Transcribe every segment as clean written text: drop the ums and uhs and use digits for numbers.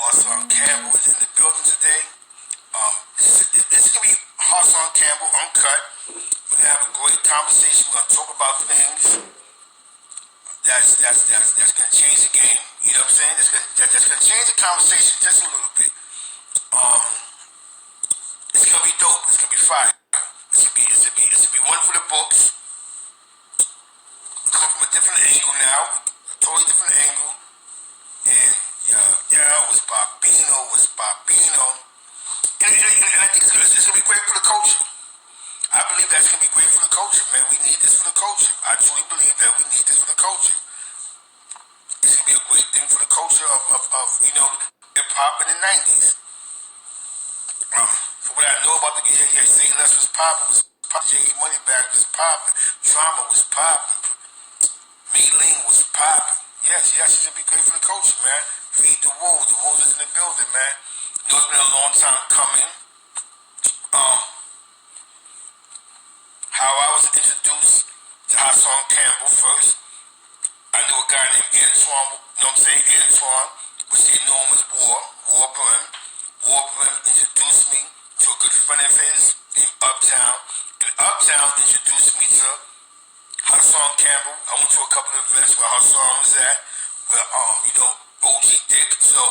Hassan Campbell is in the building today. This is going to be Hassan Campbell Uncut. We're going to have a great conversation. We're going to talk about things that's going to change the game. You know what I'm saying? That's going to change the conversation just a little bit. It's going to be dope. It's going to be fire. It's going to be one for the books. Coming from a different angle now. A totally different angle. And was Bobino. And I think it's going to be great for the culture. I believe that's going to be great for the culture, man. We need this for the culture. I truly believe that we need this for the culture. It's going to be a great thing for the culture of hip-hop in the 90s. For what I know about the Say Less was popping, J.A. Moneyback was popping, Trauma was popping, Mei-Ling was popping. Yes, it's going to be great for the culture, man. Feed the wolves. The wolves is in the building, man. You know, it's been a long time coming. How I was introduced to Hassan Campbell first, I knew a guy named Antoine, you know what I'm saying? Antoine, which they know him as War Brim. War Brim introduced me to a good friend of his named Uptown. And Uptown introduced me to Hassan Campbell. I went to a couple of events where Hassan was at, where, OG Dick. So,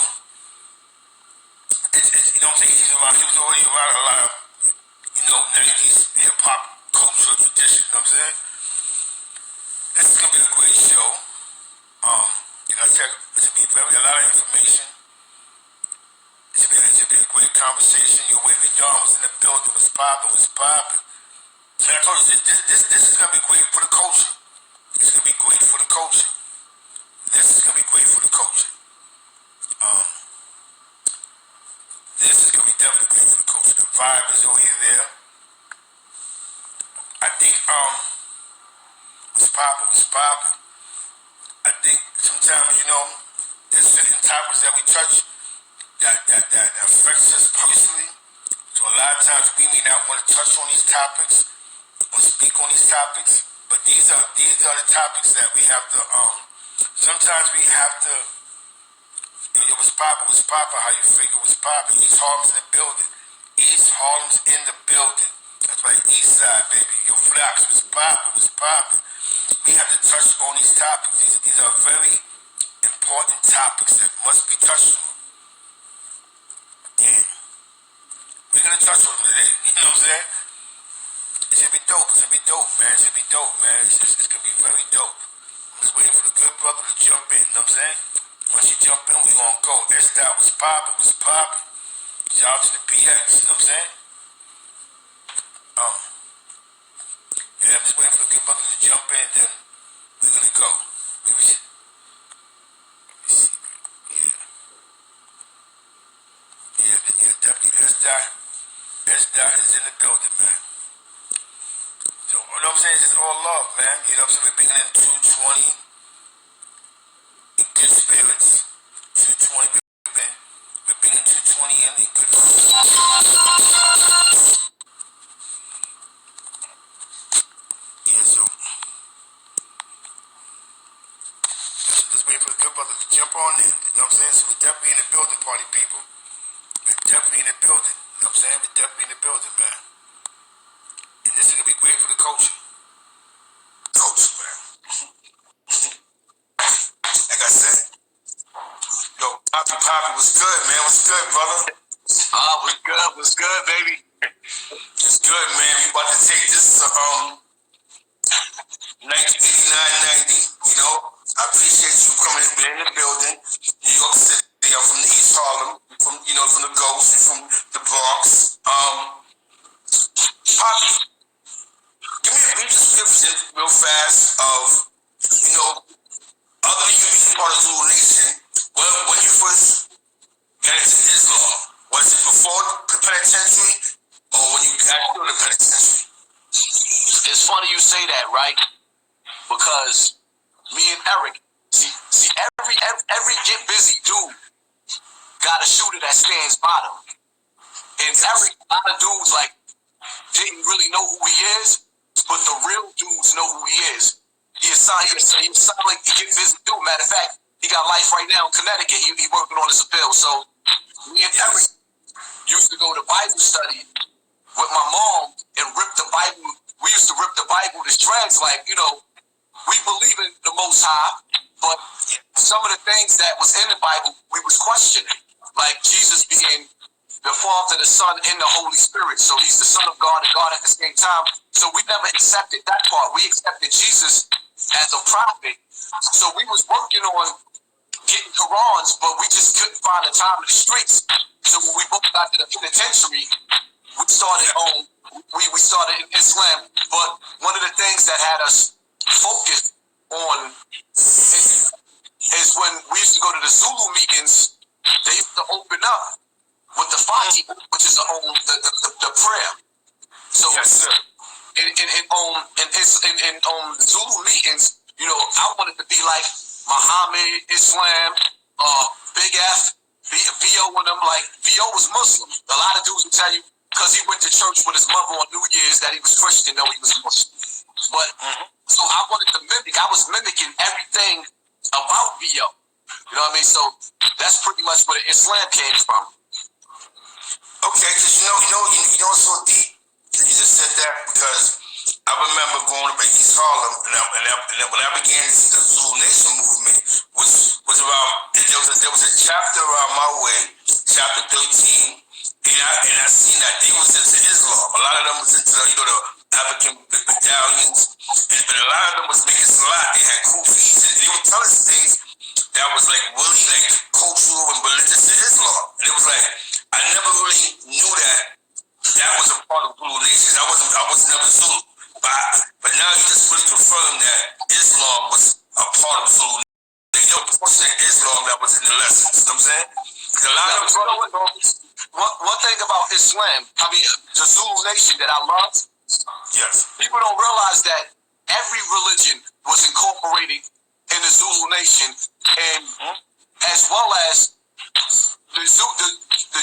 you know what I'm saying? He was already around a lot of, 90s hip-hop culture tradition, you know what I'm saying? This is going to be a great show. I said, it's going to be a lot of information. It's going to be a great conversation. Your Wavy Dawn was in the building, was popping. So I told you, this is going to be great for the culture. It's going to be great for the culture. This is going to be great for the culture. This is going to be definitely great for the culture. The vibe is already there. I think, was popping. I think sometimes, there's certain topics that we touch that affects us personally. So a lot of times we may not want to touch on these topics or speak on these topics, but these are the topics that we have to, sometimes we have to, what's popping, how you figure what's popping. East Harlem's in the building. East Harlem's in the building. That's right, East Side, baby. Your Flocks was popping. We have to touch on these topics. These are very important topics that must be touched on. And we're going to touch on them today. You know what I'm saying? It should be dope. It's going to be dope, man. It's going to be very dope. I'm just waiting for the good brother to jump in. You know what I'm saying? Once you jump in, we going to go. S-Dot was popping. Shout out to the PX. You know what I'm saying? I'm just waiting for the good brother to jump in, then we're going to go. Let me see. Yeah, definitely. S-Dot is in the building, man. So, you know what I'm saying? It's all love, man. You know what I'm saying? We're bringing in 220 in good spirits. 220, we're bringing 220 in good spirits. Yeah, so just waiting for the good brother to jump on in. You know what I'm saying? So we're definitely in the building, party people. We're definitely in the building. You know what I'm saying? We're definitely in the building, man. And this is going to be great for the culture. Culture, man. Like I said, Poppy was good, man. What's good, brother? What's good, baby? It's good, man. We about to take this 1989-90, I appreciate you coming in the building. New York City, I'm from the East Harlem, from the Ghost, from the Bronx. Poppy, give me a brief description real fast of, other than you being part of Zulu Nation, when you first got into Islam, was it before the penitentiary or when you got into the penitentiary? It's funny you say that, right? Because me and Eric, see every get busy dude got a shooter that stands bottom. And Eric, a lot of dudes didn't really know who he is, but the real dudes know who he is. He sound like he get busy dude. Matter of fact, he got life right now in Connecticut. He working on his appeal. So Me and Eric used to go to Bible study with my mom and rip the Bible. We used to rip the Bible to shreds, like, you know, we believe in the Most High, but some of the things that was in the Bible, we was questioning. Like Jesus being the Father, the Son, and the Holy Spirit. So he's the Son of God and God at the same time. So we never accepted that part. We accepted Jesus as a prophet. So we was working on getting Qurans, but we just couldn't find the time in the streets. So when we both got to the penitentiary, we started we started in Islam. But one of the things that had us focused on is when we used to go to the Zulu meetings, they used to open up with the Fati, which is the prayer. So yes, sir. In Zulu meetings, you know, I wanted to be like Muhammad, Islam, Big F, VO, and them. Like, VO was Muslim. A lot of dudes will tell you, because he went to church with his mother on New Year's, that he was Christian, though he was Muslim. But, so I wanted to mimic, I was mimicking everything about VO. You know what I mean? So that's pretty much where Islam came from. Okay, because you know, so deep. You just said that because I remember growing up in East Harlem, and when I began to see the Zulu Nation movement, was around. There was a chapter around my way, chapter 13, and I seen that they was into Islam. A lot of them was into the African medallions, and a lot of them was making salat. They had kufis, and they would tell us things that was like really like cultural and religious to Islam. And it was like I never really knew that was a part of Zulu Nation. I was never Zulu, but now you just really confirmed that Islam was a part of Zulu Nation. You know, portion of Islam that was in the lessons. You know what I'm saying? A lot of one thing about Islam, I mean, the Zulu Nation that I love. Yes. People don't realize that every religion was incorporated in the Zulu Nation, and as well as the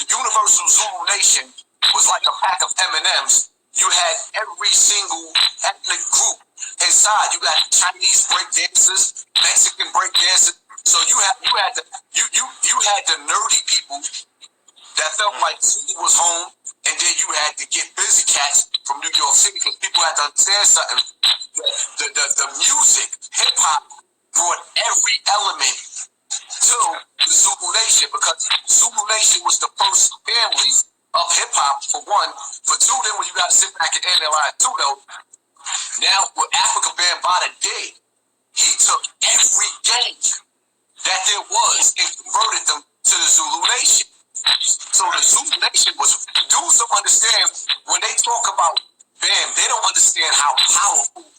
universal Zulu Nation was like a pack of M&Ms. You had every single ethnic group inside. You had Chinese break dancers, Mexican break dancers. So you had the nerdy people that felt like Zulu was home, and then you had to get busy cats from New York City, because people had to understand something. The music, hip hop, brought every element to the Zulu Nation, because Zulu Nation was the first family of hip hop, for one. For two, then when you got to sit back and analyze too, though, now what Africa Bambaataa did, he took every game that there was and converted them to the Zulu Nation. So the Zulu Nation was, dudes don't understand, when they talk about BAM, they don't understand how powerful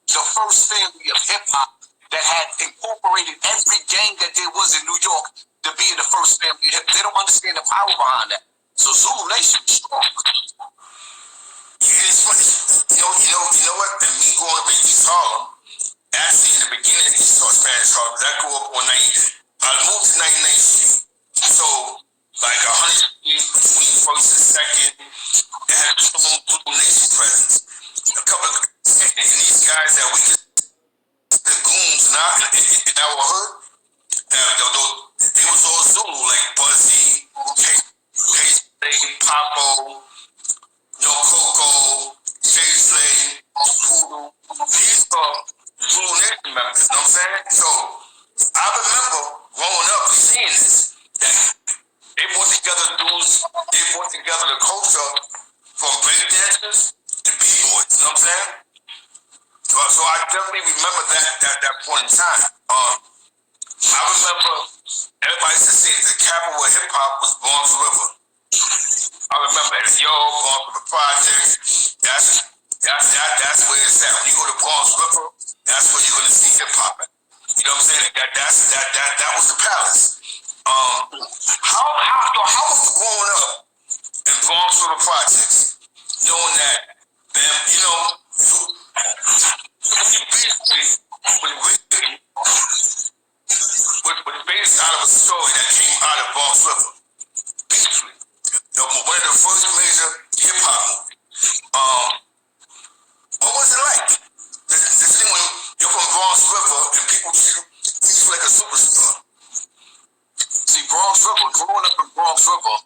the first family of hip hop that had incorporated every gang that there was in New York to be in the first family. They don't understand the power behind that. So Zulu Nation is strong. Yeah, it's funny. You know what? And me growing up in East Harlem, actually in the beginning of East Harlem, Spanish Harlem, I grew up on I moved to 99th Street. So like 100 feet between first and second, they had a Zulu Nation presence. A couple of these guys that we just the goons in our hood, they was all Zulu, like Buzzy, Papo, Coco, Shay Slay, Poodle. These are Zulu Nation members, you know what I'm saying? So I remember growing up seeing this, that they brought together the culture from breakdancers to b-boys, you know what I'm saying? So I definitely remember that point in time. I remember everybody used to say the capital of hip hop was Bronx River. I remember it. Bronx River Project. That's where it's at. When you go to Bronx River, that's where you're gonna see hip hop at. You know what I'm saying? That was the palace. How was you growing up in Bronx River Projects, knowing that, you know, was based out of a story that came out of Bronx River. Peacefully. One of the first major hip hop movies. What was it like? This thing when you're from Bronx River and people treat you like a superstar. See, Bronx River, growing up in Bronx River,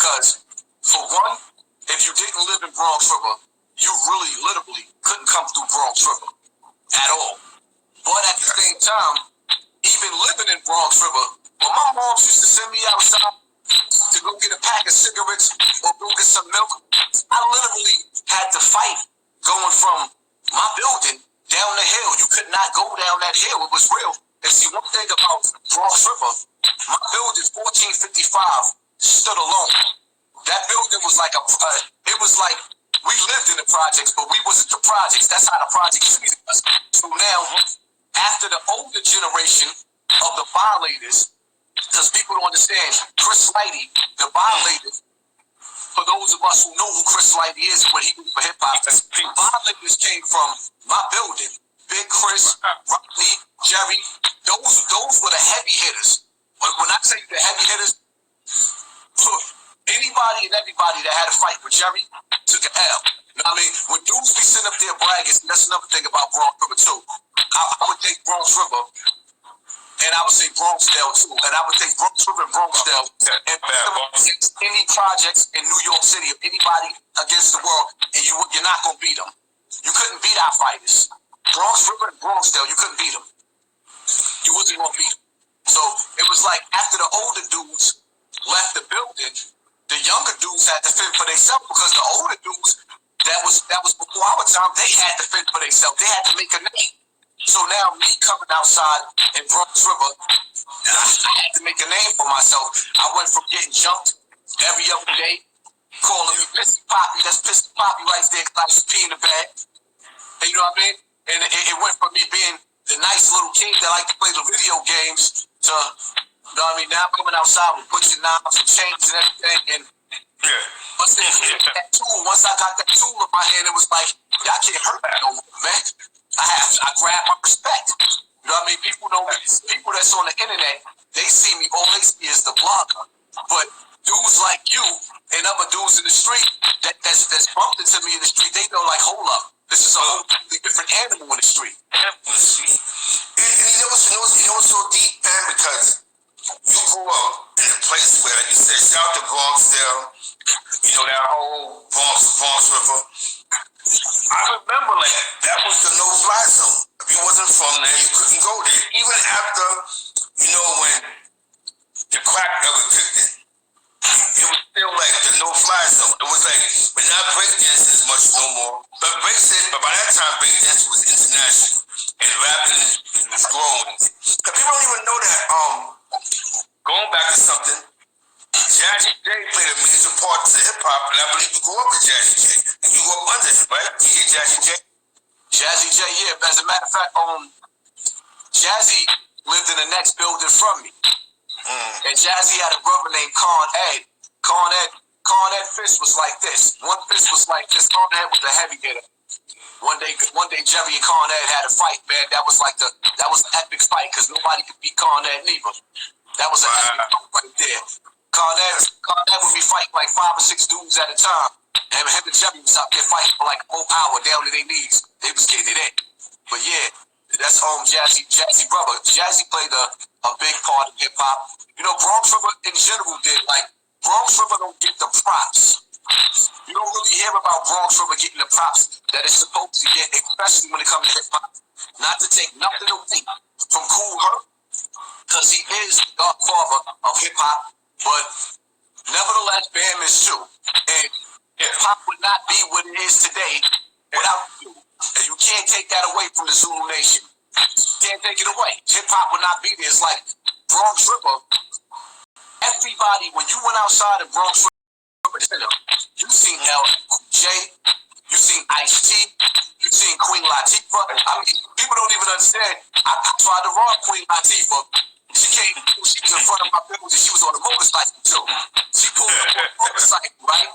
Because, for one, if you didn't live in Bronx River, you really, literally couldn't come through Bronx River at all. But at the same time, even living in Bronx River, when my mom used to send me outside to go get a pack of cigarettes or go get some milk, I literally had to fight going from my building down the hill. You could not go down that hill. It was real. And see, one thing about Bronx River, my building, 1455, stood alone. That building was like it was like we lived in the projects, but we wasn't the projects. That's how the projects treated us. So now, after the older generation of the violators, because people don't understand, Chris Lighty, the violators, for those of us who know who Chris Lighty is and what he did for hip-hop, the violators came from my building. Big Chris, Rodney, Jerry, those were the heavy hitters. But when I say the heavy hitters, anybody and everybody that had a fight with Jerry took an L. You know what I mean? When dudes be sitting up there bragging, that's another thing about Bronx River too. I would take Bronx River, and I would say Bronxdale too, and I would take Bronx River and Bronxdale and any projects in New York City of anybody against the world, and you're not gonna beat them. You couldn't beat our fighters. Bronx River and Bronxdale, you couldn't beat them. You wasn't gonna beat them. So it was like after the older dudes left the building, the younger dudes had to fend for themselves, because the older dudes that was before our time, they had to fend for themselves. They had to make a name. So now me coming outside in Bronx River, I had to make a name for myself. I went from getting jumped every other day, calling me Pissy Poppy. That's Pissy Poppy right there, because I used to pee in the bag. And you know what I mean? And it went from me being the nice little kid that liked to play the video games to, you know what I mean? Now I'm coming outside with butcher knives and chains and everything. And once I got that tool in my hand, it was like, y'all can't hurt me no more, man. I grabbed my respect. You know what I mean? People that's on the internet, they see me, all they see is the blogger. But dudes like you and other dudes in the street that's bumped into me in the street, they know, like, hold up, this is a whole completely different animal in the street. And you know what's so deep, man, because you grew up in a place where, like you said, shout out to Bronxdale, you know, that whole Bronx River. I remember, like, that was the no-fly zone. If you wasn't from there, you couldn't go there. Even after, you know, when the crack ever kicked in, it was still like the no-fly zone. It was like, we're not breakdancing as much no more. But by that time, breakdance was international. And rapping was growing. Because people don't even know that, going back to something, Jazzy J played a major part to hip-hop, and I believe you grew up with Jazzy J. And you grew up under him, right? DJ Jazzy J? Jazzy J, yeah. As a matter of fact, Jazzy lived in the next building from me. And Jazzy had a brother named Con Ed. Con Ed fist was like this. One fist was like this. Con Ed was a heavy hitter. One day Jerry and Con Ed had a fight, man. That was an epic fight, because nobody could beat Con Ed neither. That was an epic fight right there. Con Ed would be fighting like 5 or 6 dudes at a time. And him and Jerry was out there fighting for like a whole hour down to their knees. They was getting it in. But yeah, that's Jazzy brother. Jazzy played a big part in hip hop. You know, Bronx River in general did. Like, Bronx River don't get the props. You don't really hear about Bronx River getting the props that it's supposed to get, especially when it comes to hip hop. Not to take nothing away from Kool Herc, because he is the godfather of hip hop, but nevertheless, Bam is too. And hip hop would not be what it is today without you. And you can't take that away from the Zulu Nation. You can't take it away. Hip hop would not be there. It's like Bronx River. Everybody, when you went outside of Bronx River, you seen L.J., you seen Ice-T, you seen Queen Latifah. I mean, people don't even understand. I tried to rob Queen Latifah. She was in front of my building. She was on a motorcycle too. She pulled up on a motorcycle, right?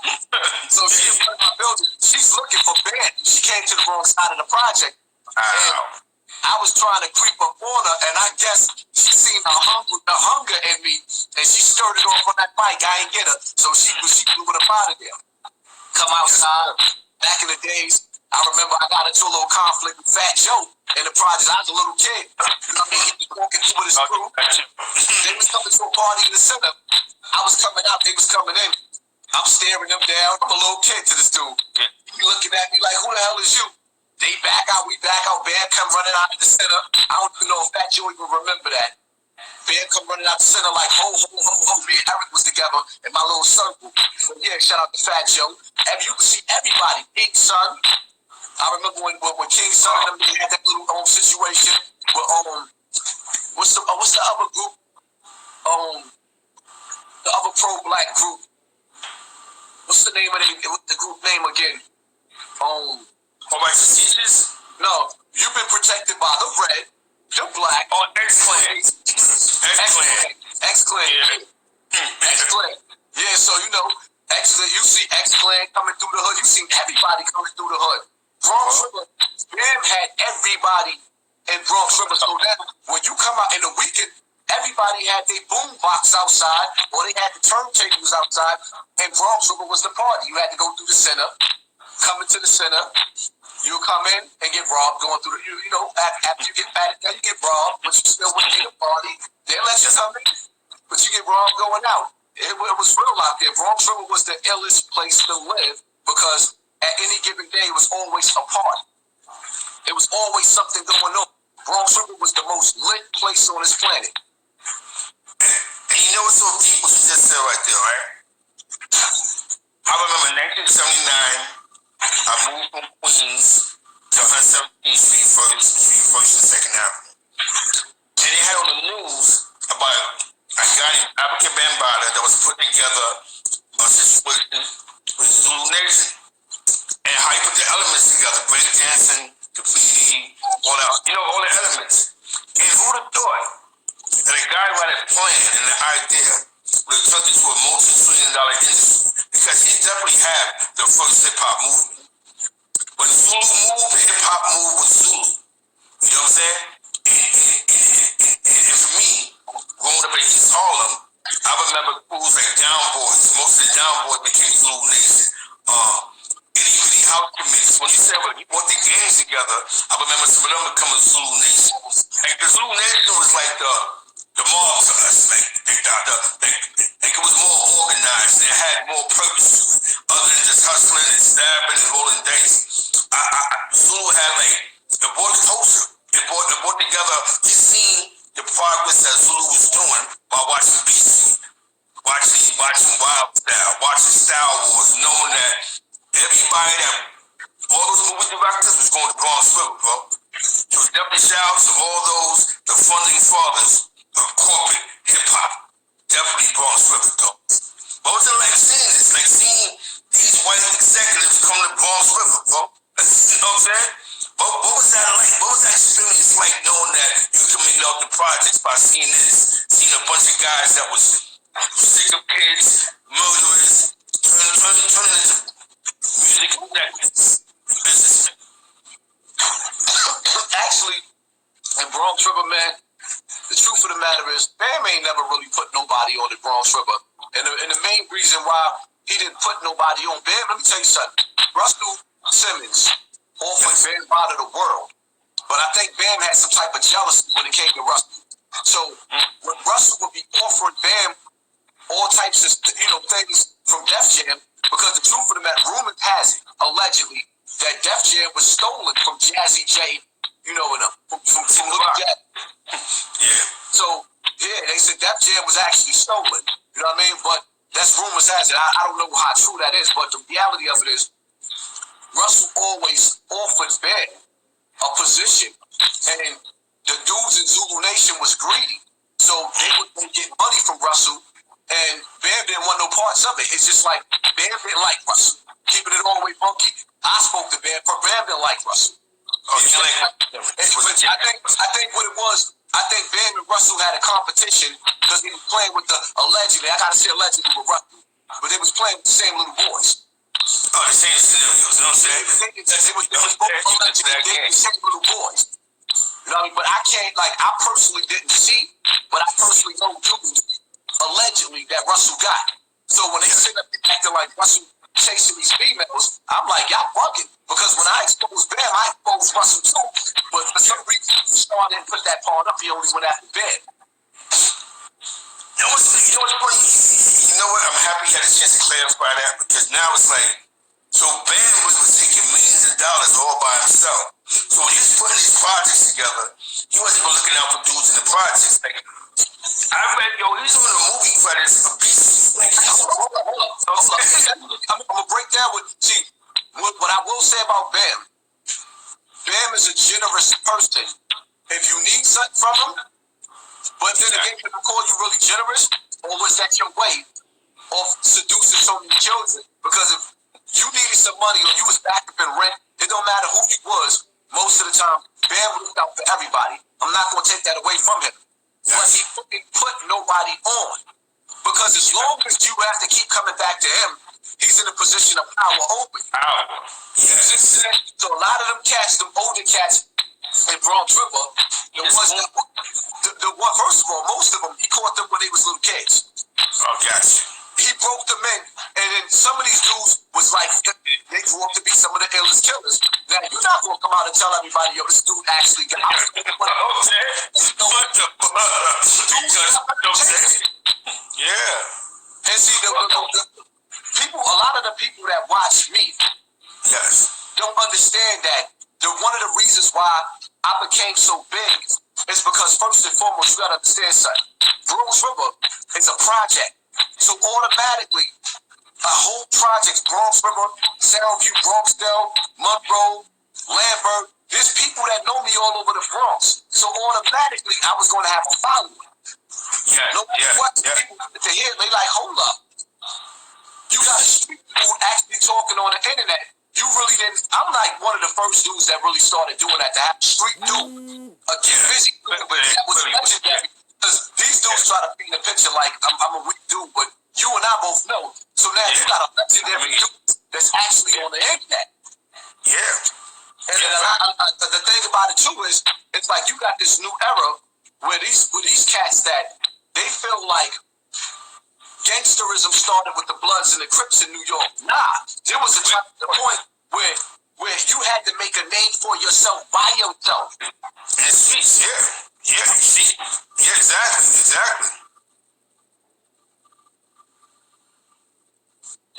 So she in front of my building. She's looking for Ben. She came to the wrong side of the project. And I was trying to creep up on her, and I guess she seen the hunger in me, and she skirted off on that bike. I ain't get her. So she blew it up out of there. Come outside. Back in the days, I remember I got into a little conflict with Fat Joe in the project. I was a little kid. You know what I mean? He was walking through with his crew. They was coming to a party in the center. I was coming out. They was coming in. I'm staring them down. I'm a little kid to this dude. He looking at me like, who the hell is you? They back out, we back out. Bam come running out of the center. I don't even know if Fat Joe even remember that. Bam come running out the center like, ho. Me and Eric was together in my little circle. So yeah, shout out to Fat Joe. You can see everybody. King Son. I remember when King Son and them had that little situation with what's the other group? The other pro-black group. What's the name of the group name again? Righteous Teachers? No, you've been protected by the red, the black. Oh, X-Clan. X-Clan. Yeah. X-Clan. Yeah, so you know, you see X-Clan coming through the hood. You see everybody coming through the hood. Bronx River, Bam had everybody in Bronx River. So that when you come out in the weekend, everybody had their boom box outside, or they had the turntables outside, and Bronx River was the party. You had to go through the center. Coming to the center, you come in and get robbed going through the, you know, after you get patted down, you get robbed, but you still wouldn't get a party. They let you come in, but you get robbed going out. It was real out there. Bronx River was the illest place to live because at any given day it was always a party. It was always something going on. Bronx River was the most lit place on this planet. And you know what's so deep what you just said right there, right? I remember in 1979, I moved from Queens to 117th Street, First and Second Avenue. And they had on the news about a guy named African Bambaataa that was putting together a situation with Zulu Nation. And how he put the elements together, breakdancing, graffiti, all that, you know, all the elements. And who would have thought that a guy who had a plan and an idea would have turned into a multi-trillion-dollar industry? Because he definitely had the first hip-hop movement. When Zulu moved, hip-hop moved with Zulu. You know what I'm saying? And for me, growing up in East Harlem, I remember crews like Down Boys. Most of the Down Boys became Zulu Nation. Any house committees. When you said when you put the gangs together, I remember some of them becoming Zulu Nation. Like the Zulu Nation was like the mob to us. Like it was more organized. It had more purpose to it, other than just hustling and stabbing and rolling dice. Zulu had like it brought culture. It brought together. We seen the progress that Zulu was doing by watching BC, watching Wild Style, watching Style Wars, knowing that everybody that all those movie directors was going to Bronx River, bro. So definitely shout out to all those the funding fathers of corporate hip hop. Definitely Bronx River, though. What was it like seeing this? Like seeing these white executives come to Bronx River, bro. You know what I'm saying? What was that like? What was that experience like knowing that you can make out the projects by seeing this? Seeing a bunch of guys that was sick of kids, murderers, turning into music executives, businessmen. Actually, in Bronx River, man, the truth of the matter is, Bam ain't never really put nobody on the Bronx River. And the main reason why he didn't put nobody on Bam, let me tell you something. Russell Simmons offered Bam out of the world. But I think Bam had some type of jealousy when it came to Russell. So when Russell would be offering Bam all types of things from Def Jam, because the truth of the matter, rumor has it, allegedly, that Def Jam was stolen from Jazzy J, from Little Jack. Yeah. So, yeah, they said Def Jam was actually stolen. You know what I mean? But that's rumors has it. I don't know how true that is, but the reality of it is, Russell always offered Bam a position, and the dudes in Zulu Nation was greedy. So they would get money from Russell, and Bam didn't want no parts of it. It's just like Bam didn't like Russell. Keeping it all the way funky, I spoke to Bam, but Bam didn't like Russell. Oh, you like I think what it was, I think Bam and Russell had a competition because he was playing with allegedly, I gotta say allegedly with Russell, but they was playing with the same little boys. Oh, the same scenarios, you know what I'm saying? They was both allegedly the same little boys. You know what I mean? But I can't, I personally didn't see, but I personally know dudes allegedly that Russell got. So when they sit up acting like Russell chasing these females, I'm like, y'all bugging. Because when I exposed Bam, I exposed Russell too. But for some reason, Star didn't put that part up. He only went after Bam. You know what's funny? You know what? I'm happy happy you had a chance to clarify that because now it's like, so Bam was taking millions of dollars all by himself. So when he was putting these projects together, he wasn't even looking out for dudes in the projects. Like, I read, he's on the movie credits for beasts. Like, hold up. I'm gonna break down what I will say about Bam. Bam is a generous person. If you need something from him, but then again, can I call you really generous, or was that your way of seducing so many children? Because if you needed some money or you was back up in rent, it don't matter who he was. Most of the time, Bam looked out for everybody. I'm not gonna take that away from him. But he didn't put nobody on. Because as long as you have to keep coming back to him, he's in a position of power over you. Yes. So a lot of them cats, them older cats in Bronx River, the one, first of all, most of them, he caught them when they was little kids. Oh, gotcha. He broke them in, and then some of these dudes was like, they grew up to be some of the illest killers. Now, you're not going to come out and tell everybody, yo, this dude actually got out. Yeah. And see, the people, a lot of the people that watch me don't understand that one of the reasons why I became so big is because first and foremost, you got to understand something. Bronx River is a project. So automatically, a whole project, Bronx River, Soundview, Bronxdale, Monroe, Lambert, there's people that know me all over the Bronx. So automatically, I was going to have a following. People to hear, they like, hold up. You got a street dude actually talking on the internet. You really didn't. I'm like one of the first dudes that really started doing that, to have a street dude. Get busy. But that was legendary. Because these dudes try to paint a picture like I'm a weak dude, but you and I both know. So now you got a legendary dude that's actually on the internet. Yeah. And the thing about it too is, it's like you got this new era where these cats that they feel like gangsterism started with the Bloods and the Crips in New York. Nah, there was a point where you had to make a name for yourself by yourself. And see, exactly.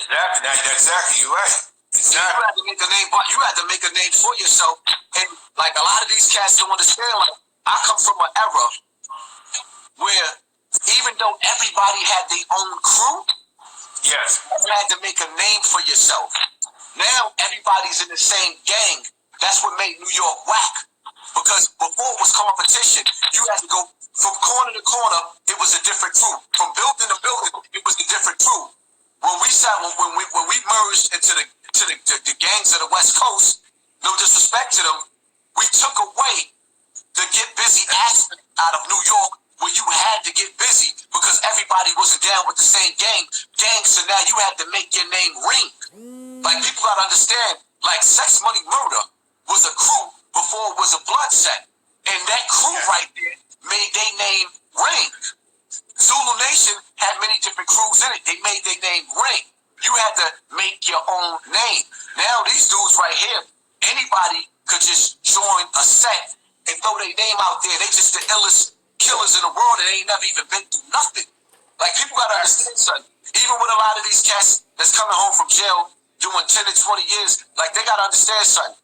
Exactly, you're right. Exactly. You had to make a name, you had to make a name for yourself. And like a lot of these cats don't understand, like I come from an era where even though everybody had their own crew, you had to make a name for yourself. Now everybody's in the same gang. That's what made New York whack. Because before it was competition, you had to go from corner to corner. It was a different crew. From building to building, it was a different crew. When we merged into the gangs of the West Coast, no disrespect to them, we took away the get busy aspect out of New York, where you had to get busy because everybody wasn't down with the same gang. So now you had to make your name ring. Like people gotta understand, like Sex Money Murder was a crew before it was a blood set. And that crew right there made their name ring. Zulu Nation had many different crews in it. They made their name ring. You had to make your own name. Now these dudes right here, anybody could just join a set and throw their name out there. They just the illest killers in the world and they ain't never even been through nothing. Like people gotta understand something. Even with a lot of these cats that's coming home from jail doing 10 to 20 years, like they gotta understand something.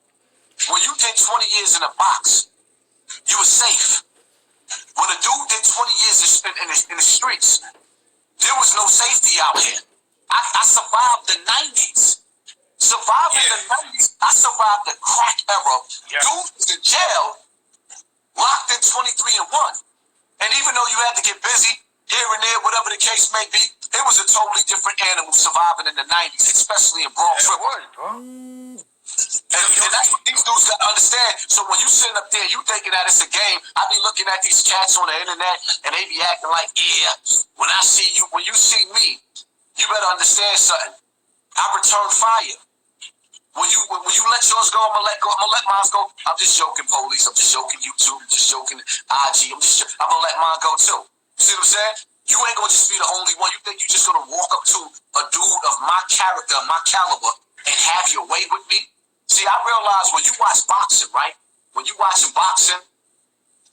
When you did 20 years in a box, you were safe. When a dude did 20 years in the streets, there was no safety out here. I survived the 90s. Surviving the 90s, I survived the crack era. Dude was in jail, locked in 23 and 1. And even though you had to get busy here and there, whatever the case may be, it was a totally different animal surviving in the 90s, especially in Bronx. And that's what these dudes got to understand. So when you sitting up there, you thinking that it's a game. I be looking at these cats on the internet, and they be acting like, when I see you, when you see me, you better understand something. I return fire. When you let yours go, I'm gonna let mine go. I'm just joking, police. I'm just joking, YouTube. I'm just joking, IG. I'm gonna let mine go too. See what I'm saying? You ain't gonna just be the only one. You think you just gonna walk up to a dude of my character, my caliber, and have your way with me? See, I realize when you watch boxing, right? When you watching boxing,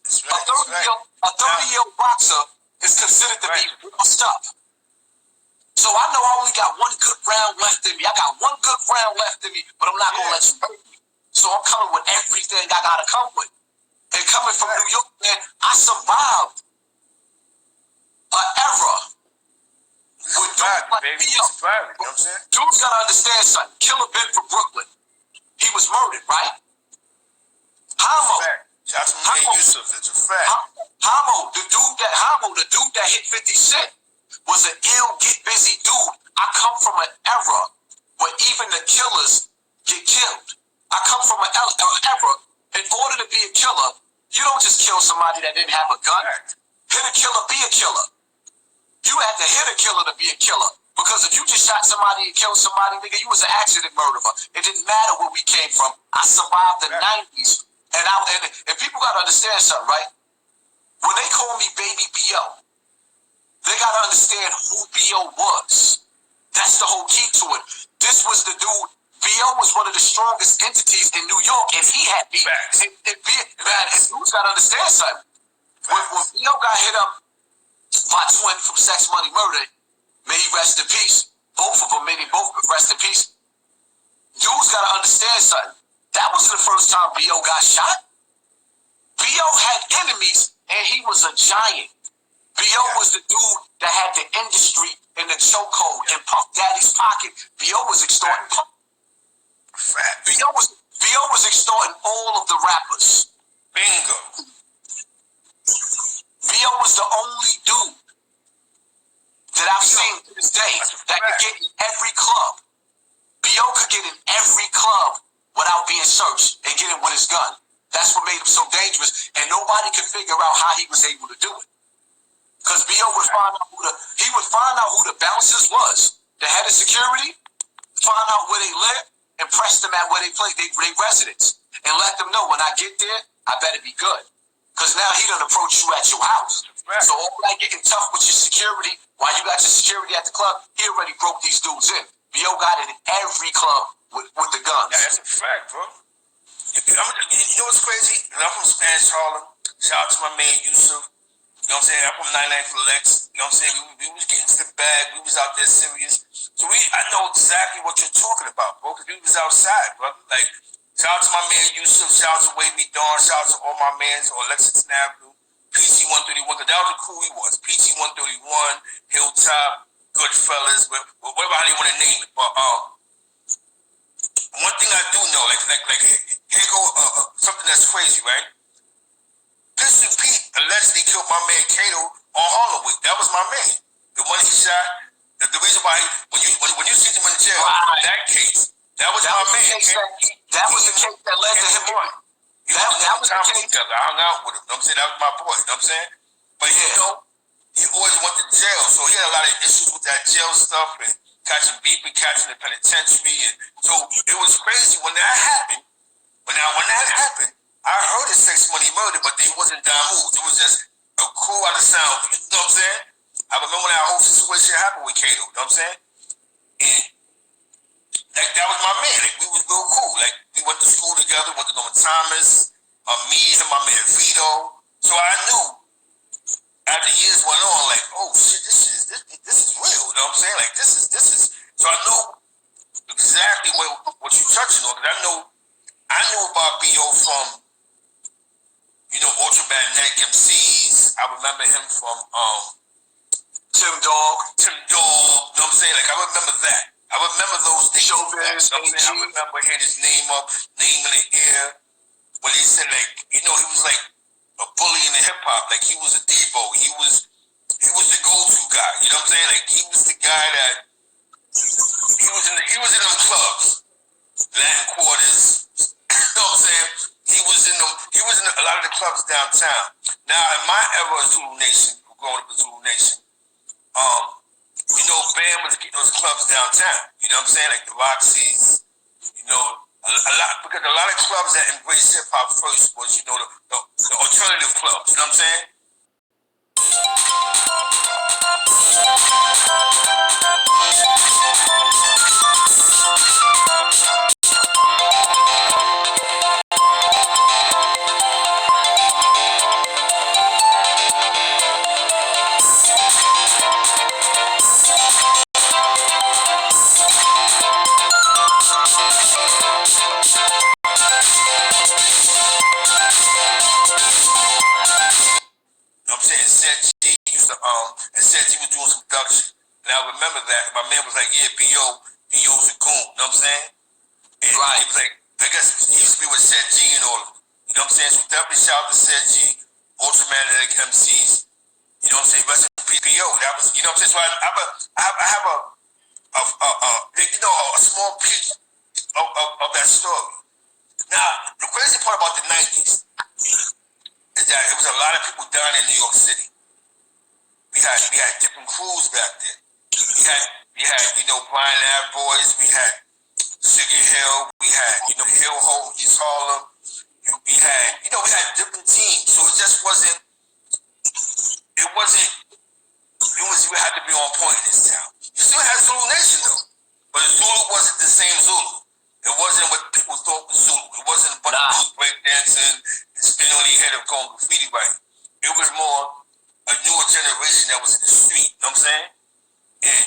a 30-year-old boxer is considered to be washed up. So I know I only got one good round left in me. I got one good round left in me, but I'm not going to let you hurt me. So I'm coming with everything I got to come with. And coming from New York, man, I survived an era with dudes like baby. B.O. You know what I'm saying? Dudes got to understand something. Killer Ben from Brooklyn. He was murdered, right? Hamo. Shout out to me and Yusuf. It's a fact. Hamo, the dude that hit 50 Cent, was an ill, get busy dude. I come from an era where even the killers get killed. I come from an era, in order to be a killer, you don't just kill somebody that didn't have a gun. Hit a killer, be a killer. You had to hit a killer to be a killer. Because if you just shot somebody and killed somebody, nigga, you was an accident murderer. It didn't matter where we came from. I survived the 90s. And people got to understand something, right? When they call me Baby B.O., they got to understand who B.O. was. That's the whole key to it. This was the dude. B.O. was one of the strongest entities in New York, and he had beat. Man, dudes got to understand something. When B.O. got hit up by Twin from Sex Money Murder, may he rest in peace. Both of them, may they both rest in peace. Dudes got to understand something. That wasn't the first time B.O. got shot. B.O. had enemies, and he was a giant. B.O. was the dude that had the industry in the chokehold in Puff Daddy's pocket. B.O. was extorting Puff. B.O. was extorting all of the rappers. Bingo. B.O. was the only dude that I've seen to this day that could get in every club. B.O. could get in every club without being searched and get in with his gun. That's what made him so dangerous, and nobody could figure out how he was able to do it. Because B.O. would find out who the bouncers was, the head of security, find out where they live, and press them at where they play, their residence, and let them know when I get there, I better be good. Because now he done approach you at your house. Right. So all that getting tough with your security, while you got your security at the club, he already broke these dudes in. B.O. got in every club with the guns. Yeah, that's a fact, bro. You know what's crazy? I'm from Spanish Harlem. Shout out to my man Yusuf. You know what I'm saying? I'm from 99 for Lex. You know what I'm saying? We was getting to the bag. We was out there serious. So I know exactly what you're talking about, bro, because we was outside, bro. Like, shout out to my man Yusuf. Shout out to Wavy Dawn. Shout out to all my mans on Lexington Avenue. PC-131, because that was the crew he was. PC-131, Hilltop, Goodfellas, whatever how you want to name it. But one thing I do know, like here go something that's crazy, right? Pistol Pete allegedly killed my man Kato on Harlem Week. That was my man. The one he shot. The reason why when you see him in jail, that case, that was my man. That was the case that led to him. That was the case. I hung out with him. You know what I'm saying? That was my boy. You know what I'm saying? But you know, he always went to jail, so he had a lot of issues with that jail stuff and catching the penitentiary, and so it was crazy when that happened. When that happened, I heard of Sex Money Murder, but they wasn't down moves. It was just a crew out of sound. You know what I'm saying? I remember when that whole situation happened with Kato. You know what I'm saying? And like that was my man. Like we was real cool. Like we went to school together. Went to Norman Thomas. Me and my man Vito. So I knew as the years went on, like, oh shit, this is real. You know what I'm saying? Like this is. So I know exactly what you're touching on, because I knew about B.O. from, you know, Ultramagnetic MCs. I remember him from Tim Dog. You know what I'm saying? Like I remember that. I remember those days. Showbiz. I remember hearing his name in the air when he said, like, you know, he was like a bully in the hip hop. Like he was a Debo. He was the go-to guy. You know what I'm saying? Like he was the guy that he was in them clubs, Latin Quarters. You know what I'm saying? He was in a lot of the clubs downtown. Now in my era of Zulu Nation, growing up in Zulu Nation, you know, Bam was getting those clubs downtown. You know what I'm saying? Like the Roxy's, you know, because a lot of clubs that embraced hip hop first was, you know, the alternative clubs. You know what I'm saying? production. And I remember that. My man was like, yeah, B.O.'s a goon. You know what I'm saying? And Right. he was like, I guess he used to be with Said G and all of them. You know what I'm saying? So definitely shout out to Said G, Ultramagnetic MCs. You know what I'm saying? Rest in peace, B.O. That was, you know what I'm saying? So I have a small piece of that story. Now, the crazy part about the 90s is that it was a lot of people down in New York City. We had different crews back then. We had Brian Ave Boys, we had Sugar Hill, we had Hill Hope, East Harlem. We had different teams. So it just wasn't. You had to be on point in this town. You still had Zulu Nation though, but Zulu wasn't the same Zulu. It wasn't what people thought was Zulu. It wasn't a bunch of dudes breakdancing and spinning on their head of going graffiti writing. It was more a newer generation that was in the street. You know what I'm saying? And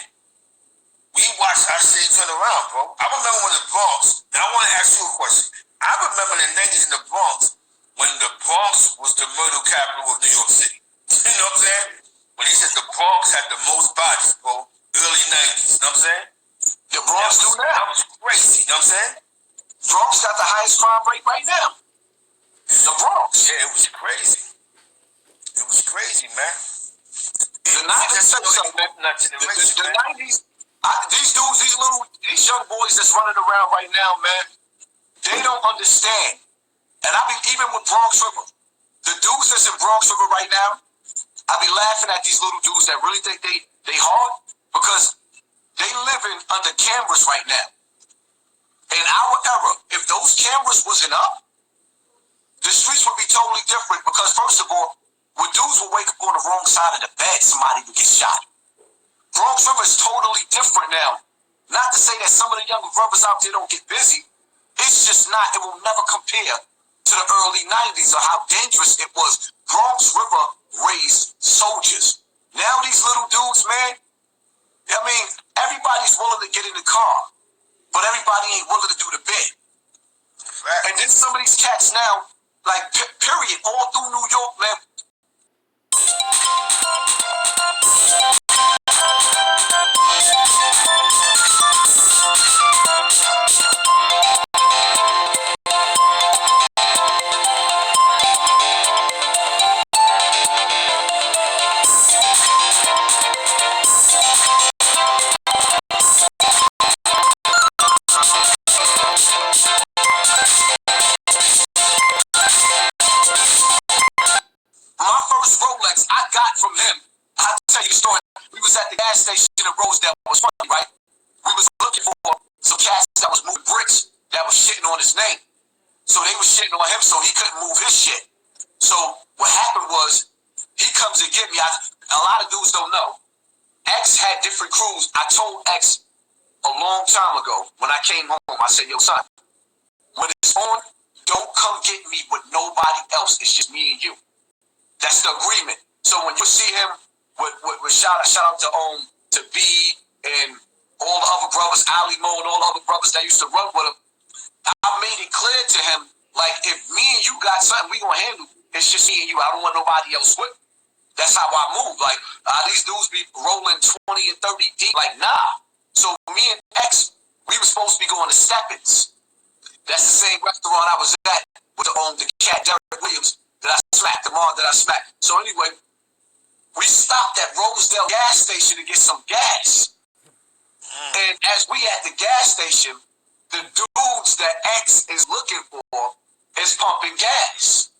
we watched our city turn around, bro. I remember when the Bronx. Now I want to ask you a question. I remember in the 90s in the Bronx when the Bronx was the murder capital of New York City. You know what I'm saying? When he said the Bronx had the most bodies, bro, early 90s. You know what I'm saying? The Bronx do now. That was crazy. You know what I'm saying? Bronx got the highest crime rate right now. The Bronx. Yeah, it was crazy. It was crazy, man. The 90s, the 90s, these young boys that's running around right now, man, they don't understand. And I be even with Bronx River, the dudes that's in Bronx River right now, I be laughing at these little dudes that really think they hard because they living under cameras right now. In our era, if those cameras wasn't up, the streets would be totally different because first of all, when dudes would wake up on the wrong side of the bed, somebody would get shot. Bronx River is totally different now. Not to say that some of the younger brothers out there don't get busy. It's just not, it will never compare to the early 90s or how dangerous it was. Bronx River raised soldiers. Now these little dudes, man, I mean, everybody's willing to get in the car, but everybody ain't willing to do the bit. Right. And then some of these cats now, like, period, all through New York, man. My first Rolex I got from him, I'll tell you a story. We was at the gas station in Rosedale. It was funny, right? We was looking for some cats that was moving bricks that was shitting on his name. So they was shitting on him so he couldn't move his shit. So what happened was, he comes and get me. A lot of dudes don't know. X had different crews. I told X a long time ago when I came home, I said, yo, son, when it's on, don't come get me with nobody else. It's just me and you. That's the agreement. So when you see him with shout out to B and all the other brothers, Ali Mo and all the other brothers that used to run with him, I made it clear to him, like, if me and you got something we gonna handle, it's just me and you. I don't want nobody else with. That's how I move. Like, these dudes be rolling 20 and 30 deep. Like, nah. So me and X, we were supposed to be going to Steppins. That's the same restaurant I was at with the cat Derek Williams that I smacked, the mom that I smacked. So anyway, we stopped at Rosedale gas station to get some gas. And as we at the gas station, the dudes that X is looking for is pumping gas.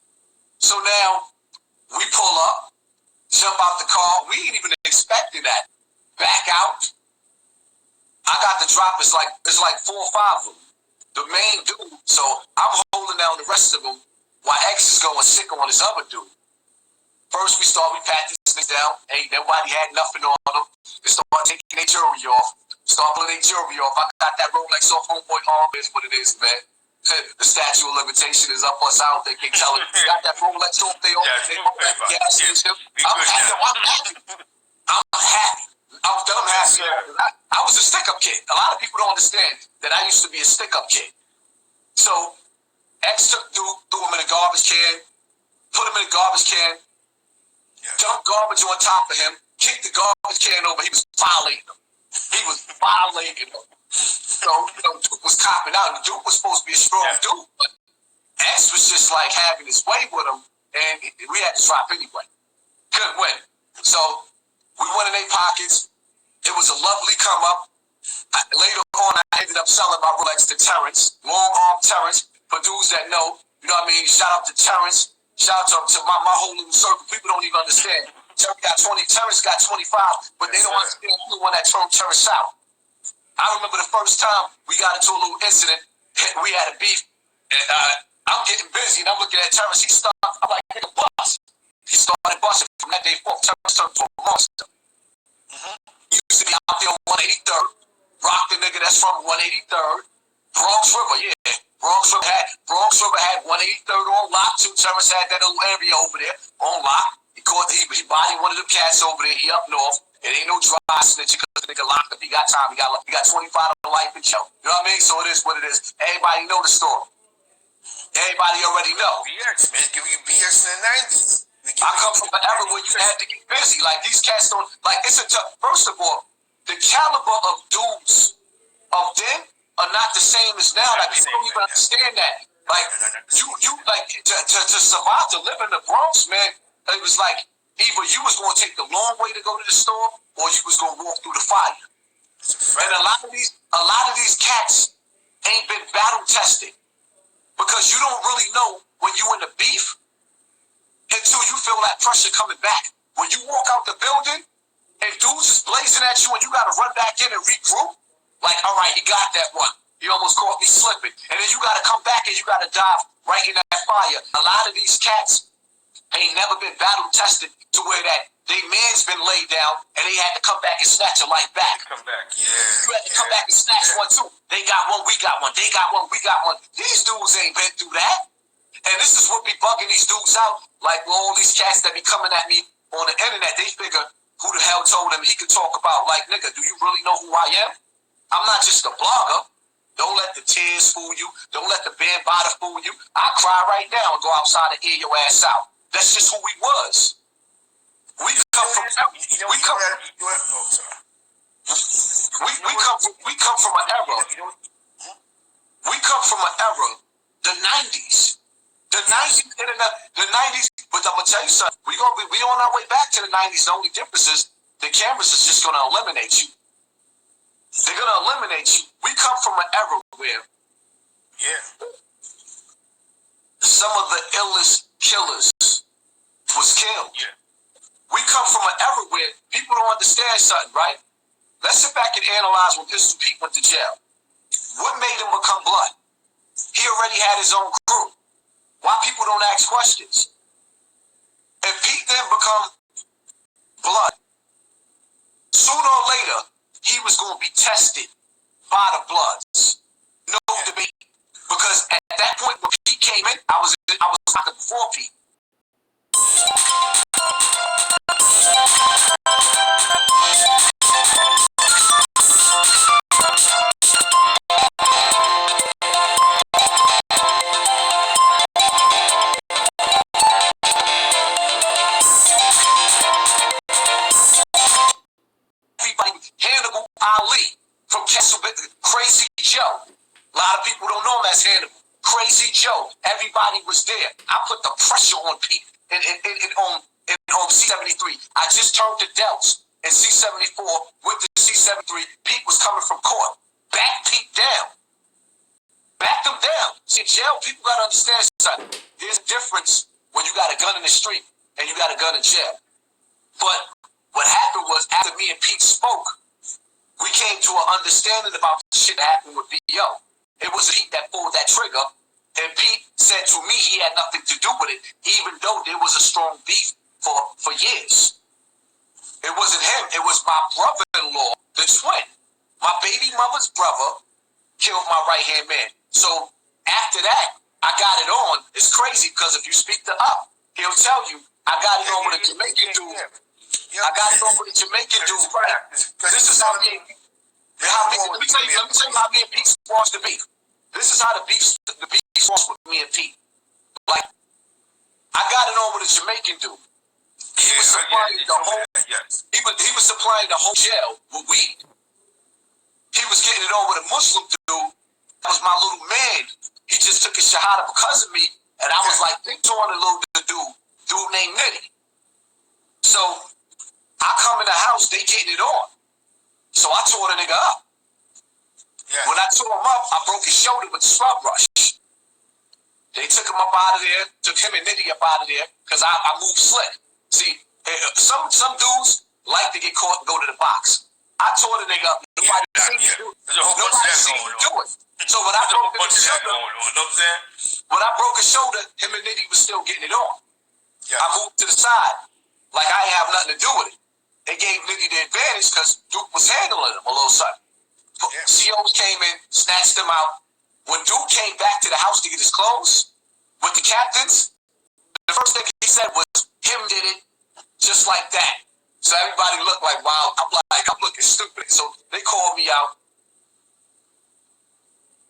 So now we pull up, jump out the car. We ain't even expecting that. Back out. I got the drop. It's like 4 or 5 of them. The main dude. So I'm holding down the rest of them while X is going sick on this other dude. First we pat these things down. Ain't nobody had nothing on them. They start taking their jewelry off. Start pulling their jewelry off. I got that Rolex off homeboy arm. Is what it is, man. The statute of limitation is up us. I don't think they tell it. Got that Rolex off. They gas station. I'm happy. I'm happy. I was dumb happy. I was a stick-up kid. A lot of people don't understand that I used to be a stick-up kid. So X threw him in a garbage can, put him in a garbage can, dumped garbage on top of him, kicked the garbage can over. He was violating them. So, Duke was copping out. Duke was supposed to be a strong dude, but X was just like having his way with him, and we had to drop anyway. Couldn't win. So we went in their pockets. It was a lovely come up. Later on, I ended up selling my Rolex to Terrence, long arm Terrence. For dudes that know, you know what I mean? Shout out to Terrence. Shout out to my whole little circle. People don't even understand. Terrence got 25, but they don't understand who the one that turned Terrence out. I remember the first time we got into a little incident. We had a beef, and I'm getting busy, and I'm looking at Terrence. I'm like, nigga, bust. He started busting. From that day forth, Terrence turned to a monster. He used to be out there on 183rd. Rock the nigga that's from 183rd. Bronx River, yeah. Bronx River had 183rd on lock too. Terrence had that little area over there on lock. He bodied one of them cats over there. He up north. It ain't no dry snitching because the nigga locked up. He got time. He got 25 to life in jail. You know what I mean? So it is what it is. Everybody know the story. Everybody already know. BX, man, give you BX in the 90s. I come from an era where you had to get busy. Like these cats don't it's a tough. First of all, the caliber of dudes of then are not the same as now. Like people don't even understand that. Like you like to survive to live in the Bronx, man. It was like either you was going to take the long way to go to the store, or you was going to walk through the fire. And a lot of these cats ain't been battle tested because you don't really know when you in the beef until you feel that pressure coming back. When you walk out the building and dudes is blazing at you and you got to run back in and regroup, like, all right, he got that one. He almost caught me slipping. And then you got to come back and you got to dive right in that fire. A lot of these cats ain't never been battle tested to where that they man's been laid down and they had to come back and snatch a life back. Come back, yeah. You had to come back and snatch one too. They got one, we got one. They got one, we got one. These dudes ain't been through that. And this is what be bugging these dudes out. Like all these cats that be coming at me on the internet, they figure who the hell told him he could talk about, like, nigga, do you really know who I am? I'm not just a blogger. Don't let the tears fool you. Don't let the band bother fool you. I cry right now and go outside and ear your ass out. That's just who we was. We come from an era. We come from an era, the 90s. The 90s, but I'm gonna tell you something. We on our way back to the 90s. The only difference is the cameras is just gonna eliminate you. They're gonna eliminate you. We come from an era where some of the illest killers was killed. Yeah. We come from an era where people don't understand something, right? Let's sit back and analyze when Pistol Pete went to jail. What made him become Blood? He already had his own crew. Why people don't ask questions? If Pete then become Blood, sooner or later, he was going to be tested by the Bloods. No debate. Because at that point when Pete came in, I was talking before Pete. Hannibal Ali from Crazy Joe. A lot of people don't know him as Hannibal. Crazy Joe. Everybody was there. I put the pressure on Pete on C73. I just turned the Delts in C74 with the C73. Pete was coming from court. Back Pete down. Back them down. See, in jail, people got to understand something. There's a difference when you got a gun in the street and you got a gun in jail. But what happened was after me and Pete spoke, we came to an understanding about the shit that happened with B.O. It was Pete that pulled that trigger, and Pete said to me he had nothing to do with it, even though there was a strong beef for years. It wasn't him, it was my brother-in-law, the twin. My baby mother's brother killed my right-hand man. So after that, I got it on. It's crazy because if you speak to Up, he'll tell you, I got it on with a Jamaican dude. I got it on with a Jamaican dude. This is how me. Let me tell you how me and Pete squashed the beef. This is how the beef squashed with me and Pete. Like, I got it on with a Jamaican dude. He was supplying the whole. Yes. He was supplying the whole jail with weed. He was getting it on with a Muslim dude. That was my little man. He just took his shahada because of me, and I was like big on a little dude named Nitty. So I come in the house, they getting it on. So I tore the nigga up. Yeah. When I tore him up, I broke his shoulder with the scrub brush. They took him up out of there, took him and Nitty up out of there, because I moved slick. See, some dudes like to get caught and go to the box. I tore the nigga up. Nobody seen me do it. So when I broke his shoulder, when I broke his shoulder, him and Nitty was still getting it on. Yeah. I moved to the side, like I ain't have nothing to do with it. They gave Nitty the advantage because Duke was handling him a little something. Yeah. COs came in, snatched him out. When Duke came back to the house to get his clothes with the captains, the first thing he said was, him did it, just like that. So everybody looked like, wow, I'm looking stupid. So they called me out.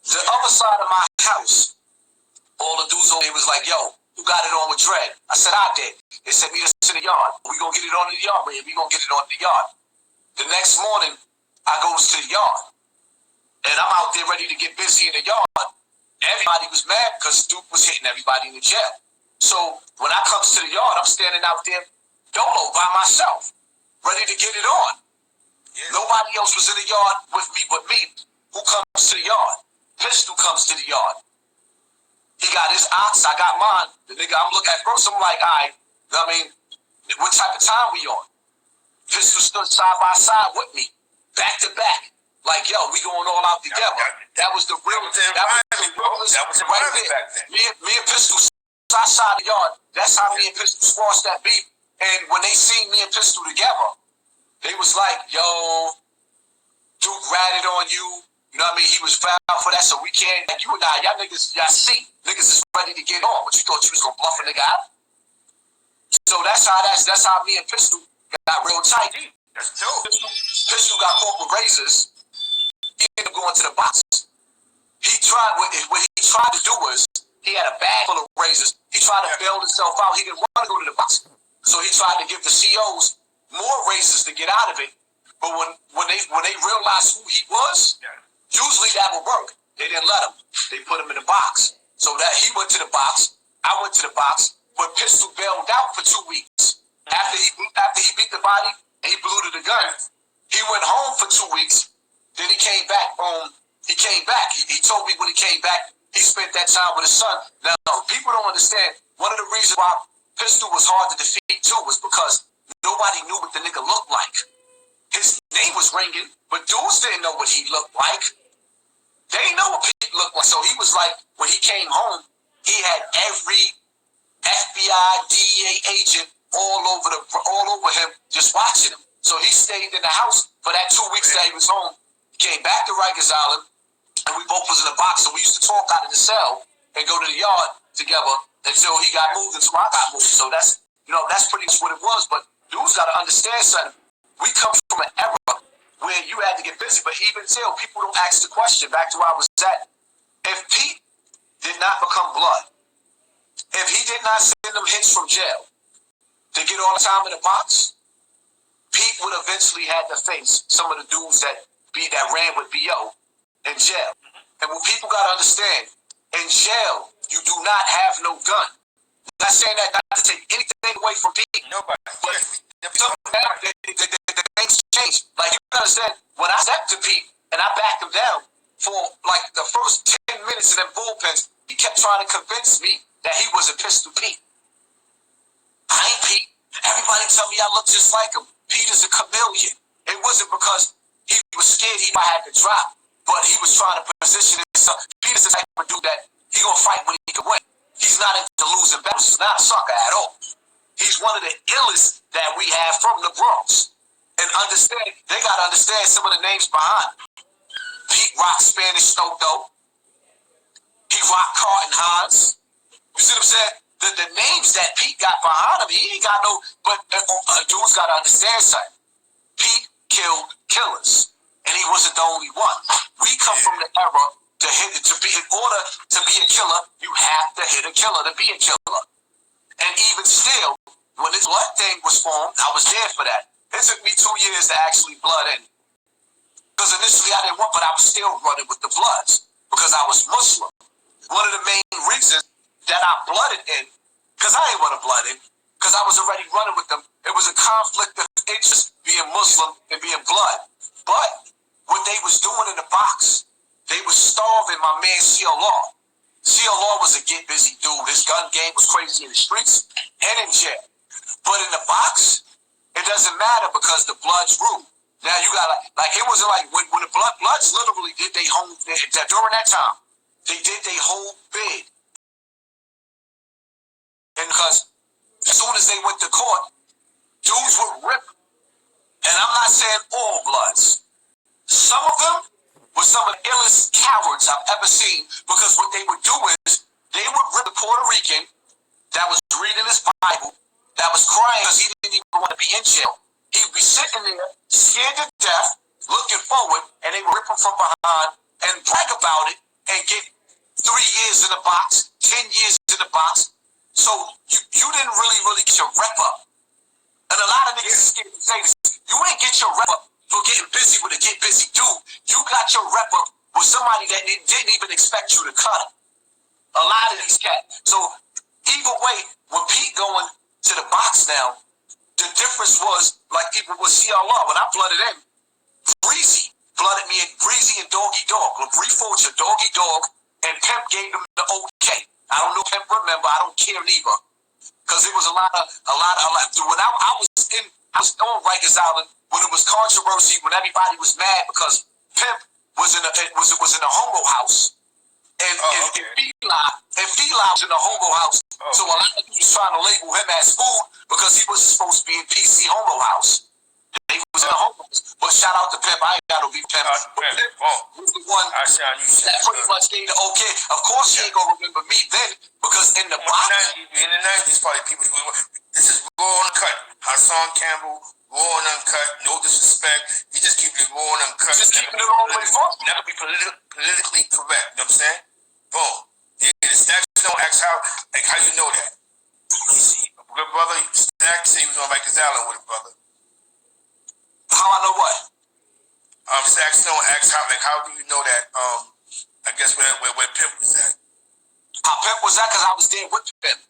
The other side of my house, all the dudes over there was like, yo, who got it on with Dread? I said, I did. They said, meet us in the yard. We gonna get it on in the yard, man. We gonna get it on in the yard. The next morning, I goes to the yard. And I'm out there ready to get busy in the yard. Everybody was mad because Duke was hitting everybody in the jail. So when I comes to the yard, I'm standing out there dolo by myself, ready to get it on. Yeah. Nobody else was in the yard with me but me. Who comes to the yard? Pistol comes to the yard. He got his ox, I got mine. The nigga, I'm looking at first, I'm like, all right, I mean, what type of time we on? Pistol stood side by side with me, back to back. Like, yo, we going all out together. That was the real, that was right there. Me and Pistol outside the yard. That's how me and Pistol squashed that beef. And when they seen me and Pistol together, they was like, yo, Duke ratted on you. You know what I mean? He was foul for that, so we can't. And you and I, y'all niggas, y'all see, niggas is ready to get on. But you thought you was gonna bluff a nigga out? So that's how me and Pistol got real tight. That's dope. Pistol got caught with razors. He ended up going to the box. He tried what he tried to do was he had a bag full of razors. He tried to bail himself out. He didn't want to go to the box, so he tried to give the COs more razors to get out of it. But when they realized who he was, usually that would work. They didn't let him. They put him in the box. So that he went to the box. I went to the box. But Pistol bailed out for 2 weeks. After he beat the body and he blew to the gun, he went home for 2 weeks. Then he came back. He came back. He told me when he came back, he spent that time with his son. Now, people don't understand. One of the reasons why Pistol was hard to defeat too was because nobody knew what the nigga looked like. His name was ringing, but dudes didn't know what he looked like. They didn't know what Pete looked like. So he was like, when he came home, he had every FBI, DEA agent all over him, just watching him. So he stayed in the house for that 2 weeks that he was home. He came back to Rikers Island, and we both was in the box. So we used to talk out of the cell and go to the yard together until he got moved, until I got moved. So that's pretty much what it was. But dudes got to understand something. We come from an era where you had to get busy, but even still, people don't ask the question. Back to where I was at. If Pete did not become blood, if he did not send them hits from jail to get all the time in the box, Pete would eventually have to face some of the dudes that ran with BO in jail. And what people got to understand, in jail, you do not have no gun. I'm not saying that not to take anything away from Pete. Nobody. But the things changed. Like, you understand, when I stepped to Pete and I backed him down for like the first 10 minutes in them bullpens, he kept trying to convince me that he was a Pistol Pete. I ain't Pete. Everybody tell me I look just like him. Pete is a chameleon. It wasn't because he was scared he might have to drop, but he was trying to position himself. Pete is the type of dude that he gonna fight when he can win. He's not into losing battles. He's not a sucker at all. He's one of the illest that we have from the Bronx. And they gotta understand some of the names behind him. Pete rocked Spanish Snowdo. He rocked Carton Hans. You see what I'm saying? The names that Pete got behind him, he ain't got no, but dudes gotta understand something. Pete killed killers, and he wasn't the only one. We come from the era in order to be a killer, you have to hit a killer to be a killer. And even still, when this blood thing was formed, I was there for that. It took me 2 years to actually blood in. Because initially I didn't want, but I was still running with the Bloods because I was Muslim. One of the main reasons that I blooded in, because I didn't want to blood in, because I was already running with them. It was a conflict of interest being Muslim and being blood. But what they was doing in the box, they was starving my man CLR. CLR was a get busy dude. His gun game was crazy in the streets and in jail. But in the box, it doesn't matter because the Bloods rule. Now you got like it wasn't like when the Bloods literally did they whole during that time. They did their whole bid. And because as soon as they went to court, dudes would rip. And I'm not saying all Bloods. Some of them were some of the illest cowards I've ever seen because what they would do is they would rip the Puerto Rican that was reading his Bible, that was crying because he didn't even want to be in jail. He would be sitting there, scared to death, looking forward, and they would rip him from behind and brag about it and get 3 years in the box, 10 years in the box. So you didn't really get your rep up. And a lot of niggas is scared to say this. You ain't get your rep up for getting busy with a get busy dude. You got your rep up with somebody that didn't even expect you to cut him. A lot of these cats. So either way, with Pete going to the box now, the difference was, like even with CLR, when I blooded in, Breezy blooded me in Breezy and Doggy Dog. LaBree Fulcher, Doggy Dog, and Pimp gave them the okay. I don't know Pimp remember, I don't care neither. Because it was a lot of when I was on Rikers Island when it was controversy, when everybody was mad because Pimp was in a homo house. And Feli was in a homo house. So a lot of people was trying to label him as food because he was supposed to be in PC homo house. He was in a homo house. But shout out to Pimp. I ain't got no beef Pimp. Pimp was the one that pretty much gave the okay. Of course he ain't gonna remember me then because in the box. In the 90s, probably people this is raw uncut. Hassan Campbell, raw and uncut, no disrespect. He just keep it raw and uncut. Just keeping it all the way forward. Never be politically correct. You know what I'm saying? Boom. And Stack don't ask how you know that. Good brother, Stack said he was on Rikers Island with a brother. How I know what? Stack don't ask how do you know that? I guess where Pimp was at. How Pimp was at? Because I was there with Pimp.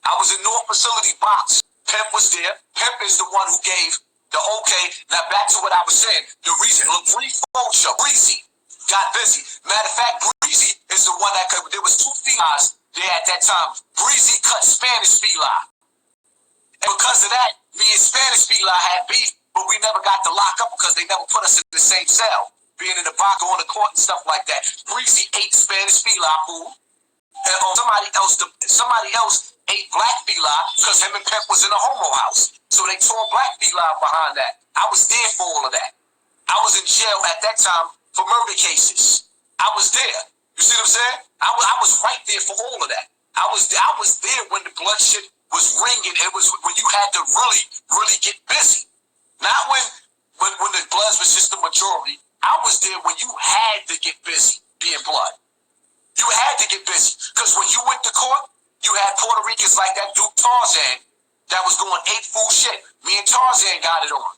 I was in North Facility Box. Pimp was there. Pimp is the one who gave the okay. Now back to what I was saying. The reason LaBree Fulcher, Breezy, got busy. Matter of fact, Breezy is the one that could. There was 2 felines there at that time. Breezy cut Spanish feline. And because of that, me and Spanish feline had beef, but we never got to lock up because they never put us in the same cell. Being in the box, going to court and stuff like that. Breezy ate Spanish feline food. And somebody else ate black feline because him and Pimp was in a homo house. So they tore black feline behind that. I was there for all of that. I was in jail at that time for murder cases. I was there. You see what I'm saying? I was right there for all of that. I was there when the blood shit was ringing. It was when you had to really get busy. Not when the Bloods was just the majority. I was there when you had to get busy being blood. You had to get busy. Because when you went to court, you had Puerto Ricans like that dude Tarzan that was going ape fool shit. Me and Tarzan got it on.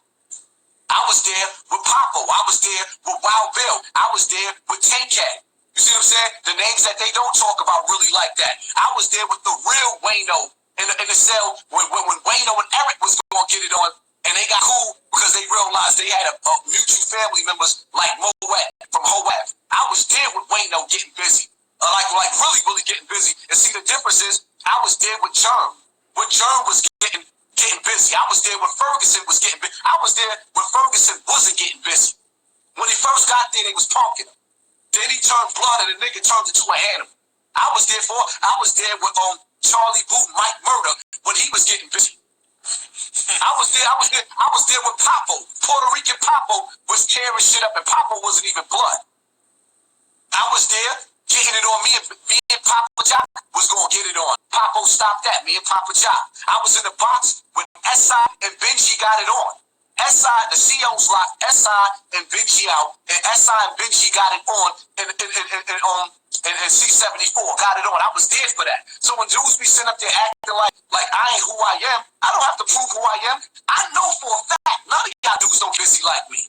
I was there with Papo. I was there with Wild Bill. I was there with Tank Cat. You see what I'm saying? The names that they don't talk about really like that. I was there with the real Wayno in the cell when Wayno and Eric was going to get it on. And they got cool because they realized they had a mutual family members like Moet from Hoab. I was there with Wayno getting busy. Like really getting busy. And see, the difference is I was there with Germ. When Germ was getting busy. I was there when Ferguson was getting busy. I was there when Ferguson wasn't getting busy. When he first got there, they was punking him. Then he turned blood and the nigga turned into an animal. I was there with Charlie Boot, Mike Murder when he was getting busy. I was there with Papo. Puerto Rican Papo was tearing shit up and Papo wasn't even blood. I was there getting it on. Me and Papa Jock was gonna get it on. Papo stopped that. Me and Papa Jock. I was in the box when S.I. and Benji got it on. the CEOs locked SI and Benji out, and SI and Benji got it on in C-74, got it on. I was there for that. So when dudes be sitting up there acting like I ain't who I am, I don't have to prove who I am. I know for a fact, none of y'all dudes don't busy like me.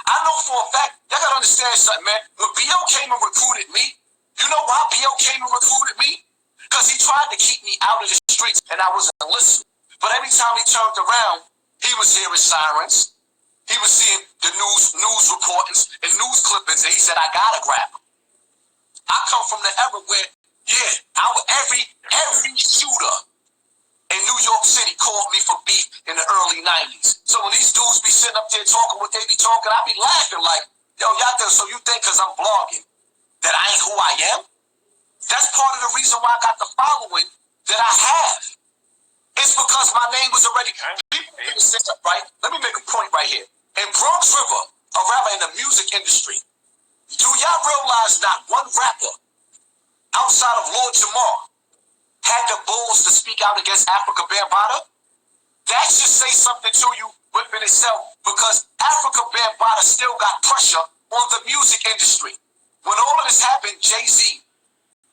I know for a fact, y'all gotta understand something, man. When B.O. came and recruited me, you know why B.O. came and recruited me? Because he tried to keep me out of the streets, and I wasn't listening. But every time he turned around, he was hearing sirens. He was seeing the news reportings and news clippings, and he said, I gotta grab him. I come from the era where, every shooter in New York City called me for beef in the early 90s. So when these dudes be sitting up there talking what they be talking, I be laughing like, yo, y'all think, so you think because I'm blogging that I ain't who I am? That's part of the reason why I got the following that I have. It's because my name was already, right? Let me make a point right here. In Bronx River, or rather in the music industry, do y'all realize not one rapper outside of Lord Jamar had the balls to speak out against Africa Bambaataa? That should say something to you within itself, because Africa Bambaataa still got pressure on the music industry. When all of this happened, Jay-Z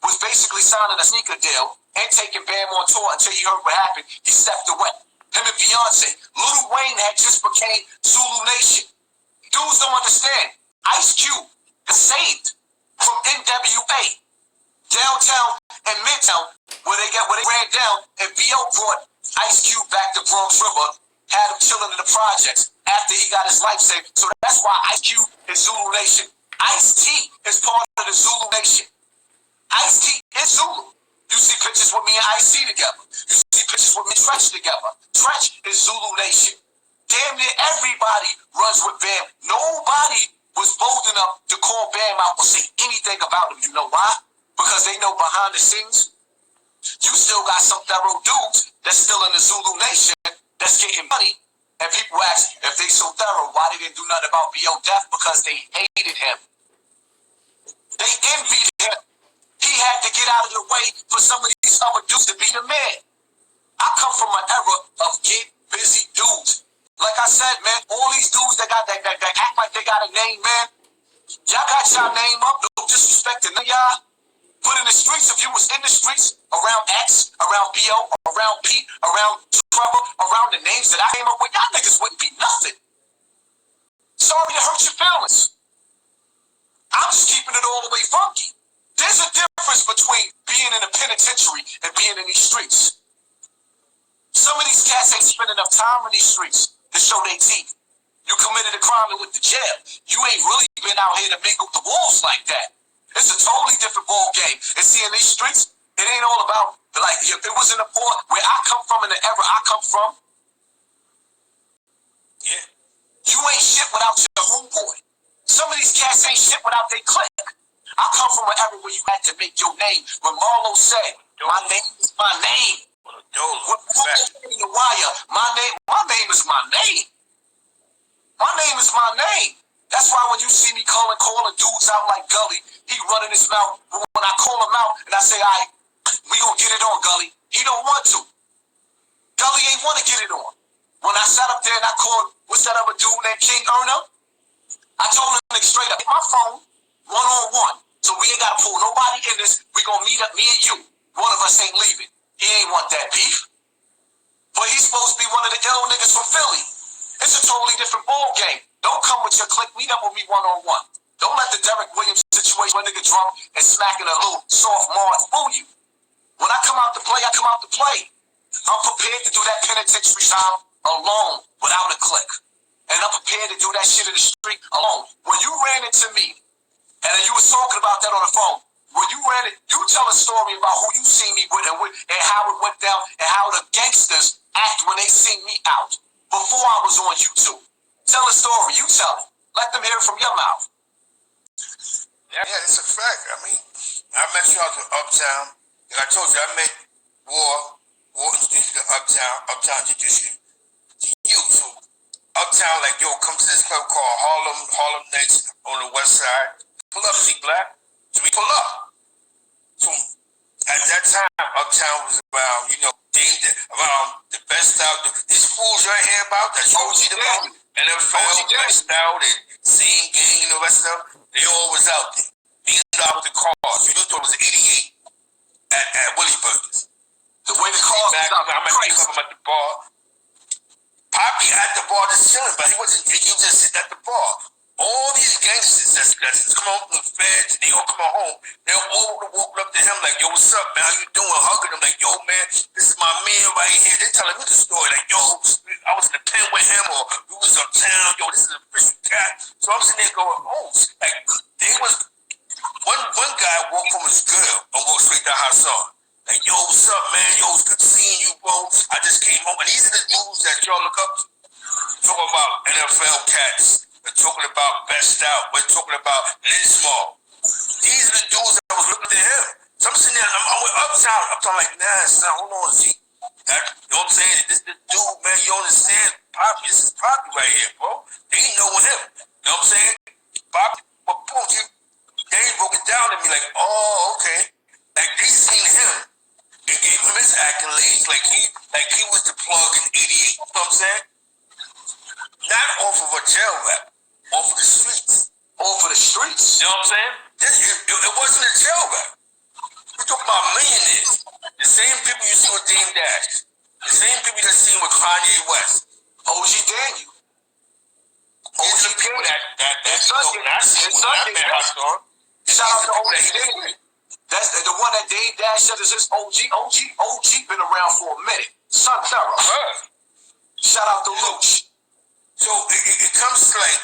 was basically signing a sneaker deal and taking Bam on tour until he heard what happened. He stepped away. Him and Beyonce. Lil Wayne had just became Zulu Nation. Dudes don't understand. Ice Cube got saved from NWA. Downtown and Midtown, where they ran down, and B.O. brought Ice Cube back to Bronx River, had him chilling in the projects after he got his life saved. So that's why Ice Cube is Zulu Nation. Ice-T is part of the Zulu Nation. Ice-T is Zulu. You see pictures with me and Ice-T together. You see pictures with me and Trench together. Trench is Zulu Nation. Damn near everybody runs with Bam. Nobody was bold enough to call Bam out or say anything about him. You know why? Because they know behind the scenes, you still got some thorough dudes that's still in the Zulu Nation that's getting money. And people ask, if they so thorough, why they didn't do nothing about B.O. death? Because they hated him. They envied him. He had to get out of the way for some of these other dudes to be the man. I come from an era of get busy dudes. Like I said, man, all these dudes that act like they got a name, man. Y'all got y'all name up. No disrespect to none of y'all. But in the streets, if you was in the streets, around X, around B.O., around Pete, around Trevor, around the names that I came up with, y'all niggas wouldn't be nothing. Sorry to hurt your feelings. I'm just keeping it all the way funky. There's a difference between being in a penitentiary and being in these streets. Some of these cats ain't spending enough time in these streets to show their teeth. You committed a crime and went to jail. You ain't really been out here to mingle with the wolves like that. It's a totally different ball game. And see, in these streets, it ain't all about, like, if it was in the port where I come from, in the era I come from, yeah, you ain't shit without your homeboy. Some of these cats ain't shit without their clique. I come from an era where you had to make your name. When Marlo said, my name is my name. When Marlo said in the wire, my name is my name. My name is my name. That's why when you see me calling dudes out like Gully, he running his mouth. But when I call him out and I say, all right, we gonna get it on, Gully, he don't want to. Gully ain't want to get it on. When I sat up there and I called, what's that other dude named King Erno? I told him straight up, hit my phone, one-on-one. So we ain't gotta pull nobody in this. We gonna meet up, me and you. One of us ain't leaving. He ain't want that beef. But he's supposed to be one of the ill niggas from Philly. It's a totally different ball game. Don't come with your clique. Meet up with me one-on-one. Don't let the Derek Williams situation where nigga drunk and smacking a little soft mark fool you. When I come out to play, I come out to play. I'm prepared to do that penitentiary time alone, without a clique. And I'm prepared to do that shit in the street alone. When you ran into me, and you was talking about that on the phone, when you ran it, you tell a story about who you seen me with and how it went down and how the gangsters act when they see me out before I was on YouTube. Tell a story. You tell it. Let them hear it from your mouth. Yeah, it's a fact. I mean, I met you out to Uptown. Like I told you, I met War introduced you to Uptown introduced you to you. So Uptown, like, yo, come to this club called Harlem Nights on the west side. Pull up, see black. So we pull up. So at that time, Uptown was around, around the best style. These fools right here about that OG the moment. NFL, lifestyle, and same gang and the rest of them, they all was out there. Being out with the cars. You thought it was 88 at Willie Burgers. The way the cars I'm at the bar. Poppy at the bar just chilling, but he was just sitting at the bar. All these gangsters that's come home from the feds, they all come home. They all walk up to him like, yo, what's up, man? How you doing? Hugging him like, yo, man, this is my man right here. They telling me the story like, yo, I was in the pen with him, or we was uptown. Yo, this is a official cat. So I'm sitting there going, oh, like they was one guy walked from his girl and walked straight to Hassan. Like, yo, what's up, man? Yo, it's good seeing you, bro. I just came home. And these are the dudes that y'all look up to. Talking about NFL cats. We're talking about Best Out. We're talking about Linsmore. These are the dudes that was looking at him. So I'm sitting there, I'm uptown. I'm like, nah, son, hold on, see. You know what I'm saying? This the dude, man, you understand? Poppy, this is Poppy right here, bro. They know him. You know what I'm saying? Poppy, but boom, they broke it down to me like, oh, okay. Like they seen him and gave him his accolades, like he was the plug in '88. You know what I'm saying? Not off of a jail rap, off of the streets. Off of the streets. You know what I'm saying? It wasn't a jail rap. We're talking about millionaires. The same people you see with Dame Dash. The same people you seen with Kanye West. OG Daniel. These are the people that I see when I met Hassan. Shout out to OG Daniel. That's the one that Dame Dash said is his OG. OG been around for a minute. Son Terror. Shout out to Luch. So it comes to like,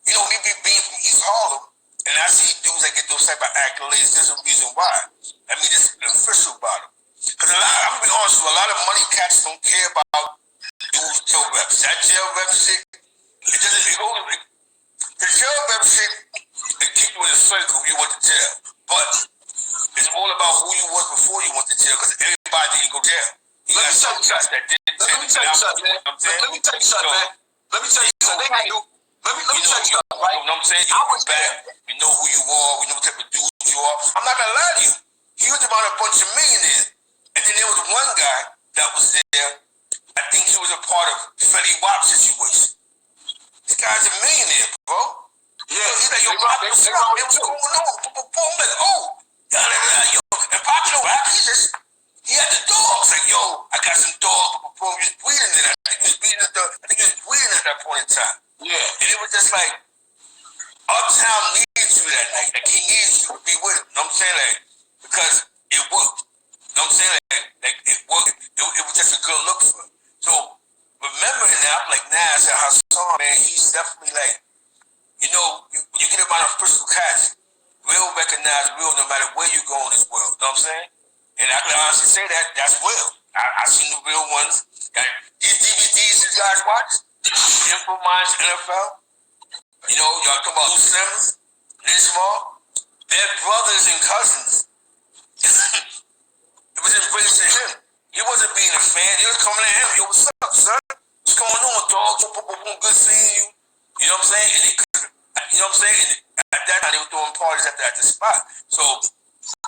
you know, me being from East Harlem, and I see dudes that get those type of accolades. There's a reason why. I mean, it's official about them. Because I'm gonna be honest with you, a lot of money cats don't care about dudes jail reps. That jail rep shit, the jail rep shit, it keep you in a circle when you went to jail. But it's all about who you was before you went to jail, because everybody didn't go to jail. Let me tell you something, man. Let me tell you something, man. Let me tell you something, right? You know what I'm saying? You was back. We know who you are. We know what type of dude you are. I'm not gonna lie to you. He was around a bunch of millionaires. And then there was one guy that was there. I think he was a part of Fetty Wap situation. This guy's a millionaire, bro. Yeah. He's like, yo, Pop, what's up, man? What's going on? Boom, like, oh. Yo. And Pop, you know what happened? He had the dogs. Like, yo, I got some dogs. Boom, he was breathing in that. I think he was breathing at that point in time. Yeah. And it was just like, Uptown needs you that night. Like, he needs you to be with him. You know what I'm saying? Like, because it worked. You know what I'm saying? Like it worked. It was just a good look for him. So, remembering that, I'm like, nah, I said, Hassan, man, he's definitely like, you know, you get around a crystal cats, real recognize real no matter where you go in this world. You know what I'm saying? And I can honestly say that's real. I've seen the real ones. These DVDs you guys watch, Info Minds NFL, you know, y'all talking about Lou Simmons, Linsmore, they're brothers and cousins. It was just bringing to him. He wasn't being a fan. He was coming at him. Yo, what's up, son? What's going on, dog? Good seeing you. You know what I'm saying? And you know what I'm saying? And at that time, they were throwing parties at the spot. So,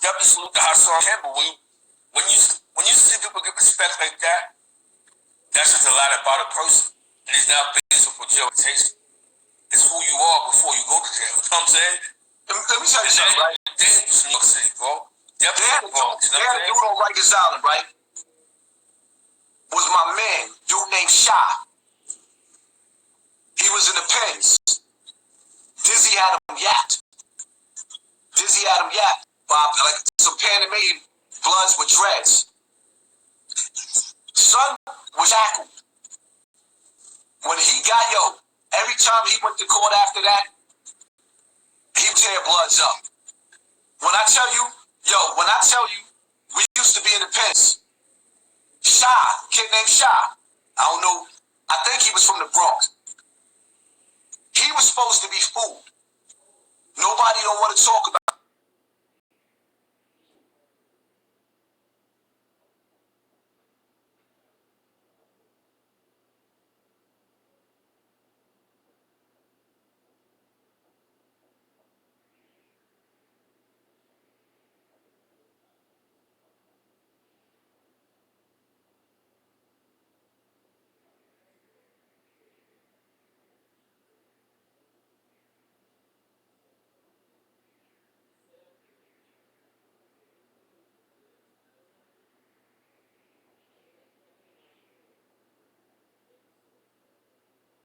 definitely salute to Hassan Campbell. When you see people get respect like that, that's just a lot about a person. And it's not based on jail reputation. It's who you are before you go to jail. You know what I'm saying? Let me tell you something, right? Dangerous in New York City, bro. They had a dude on Rikers Island, right? Was my man, dude named Shy. He was in the pens. Dizzy had him yapped. Like some Panamanian bloods with dreads. Son was shackled. When he got, every time he went to court after that, he would tear bloods up. When I tell you, we used to be in the pens. Shy, kid named Shy. I don't know. I think he was from the Bronx. He was supposed to be fooled. Nobody don't want to talk about